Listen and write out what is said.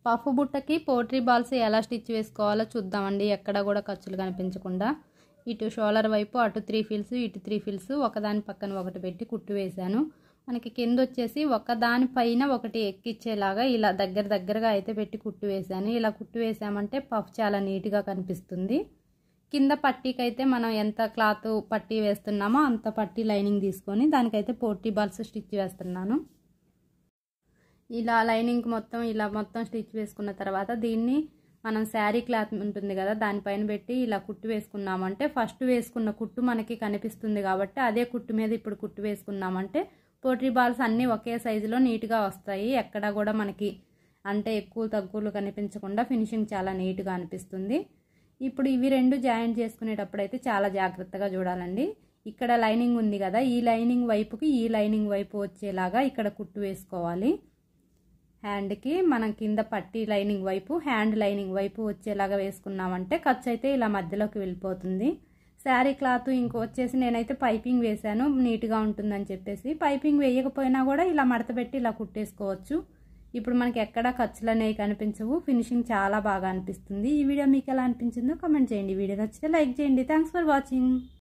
Puff బుట్టకి portray balls ఎలా stitch వేసుకోవాలో చూద్దామండి. ఎక్కడ కూడా ఖర్చులు కనిపించకుండా ఇటు షోల్డర్ వైపు అటు 3 ఫిల్స్ ఇటు 3 ఫిల్స్ ఒకదాని పక్కన ఒకటి పెట్టి కుట్టు వేశాను. మనకి కింద వచ్చేసి ఒకదాని పైన ఒకటి ఎక్కిచ్చేలాగా ఇలా దగ్గరగా అయితే పెట్టి కుట్టు వేశాను. ఇలా కుట్టు వేసామంటే పఫ్ చాలా నీట్గా కనిపిస్తుంది. కింద పట్టీకి అయితే మనం ఎంత క్లాత్ పట్టీ వేస్తున్నామో అంత పట్టీ లైనింగ్ తీసుకొని దానికైతే పోట్రీ బాల్స్ స్టిచ్ వేస్తున్నాను. ఇలా లైనింగ్ మొత్తం స్టిచ్ వేసుకున్న తర్వాత దీన్ని మనం శారీ క్లాత్ ఉంటుంది కదా దానిపైన పెట్టి ఇలా కుట్టు వేసుకున్నామంటే ఫస్ట్ వేసుకున్న కుట్టు మనకి కనిపిస్తుంది కాబట్టి అదే కుట్టు మీద ఇప్పుడు కుట్టు వేసుకున్నామంటే పోట్రీ బాల్స్ అన్నీ ఒకే సైజులో నీట్గా వస్తాయి. ఎక్కడ కూడా మనకి అంటే ఎక్కువ తక్కువలు కనిపించకుండా ఫినిషింగ్ చాలా నీట్గా అనిపిస్తుంది. ఇప్పుడు ఇవి రెండు జాయింట్ చేసుకునేటప్పుడు అయితే చాలా జాగ్రత్తగా చూడాలండి. ఇక్కడ లైనింగ్ ఉంది కదా ఈ లైనింగ్ వైపుకి ఈ లైనింగ్ వైపు వచ్చేలాగా ఇక్కడ కుట్టు వేసుకోవాలి. హ్యాండ్కి మనం కింద పట్టీ లైనింగ్ వైపు హ్యాండ్ లైనింగ్ వైపు వచ్చేలాగా వేసుకున్నామంటే ఖర్చు అయితే ఇలా మధ్యలోకి వెళ్ళిపోతుంది. శారీ క్లాత్ ఇంకో వచ్చేసి నేనైతే పైపింగ్ వేశాను నీట్గా ఉంటుందని చెప్పేసి. పైపింగ్ వేయకపోయినా కూడా ఇలా మడత పెట్టి ఇలా కుట్టేసుకోవచ్చు. ఇప్పుడు మనకి ఎక్కడ ఖర్చులు అనేవి కనిపించవు. ఫినిషింగ్ చాలా బాగా అనిపిస్తుంది. ఈ వీడియో మీకు ఎలా అనిపించిందో కామెంట్ చేయండి. వీడియో నచ్చితే లైక్ చేయండి. Thanks for watching.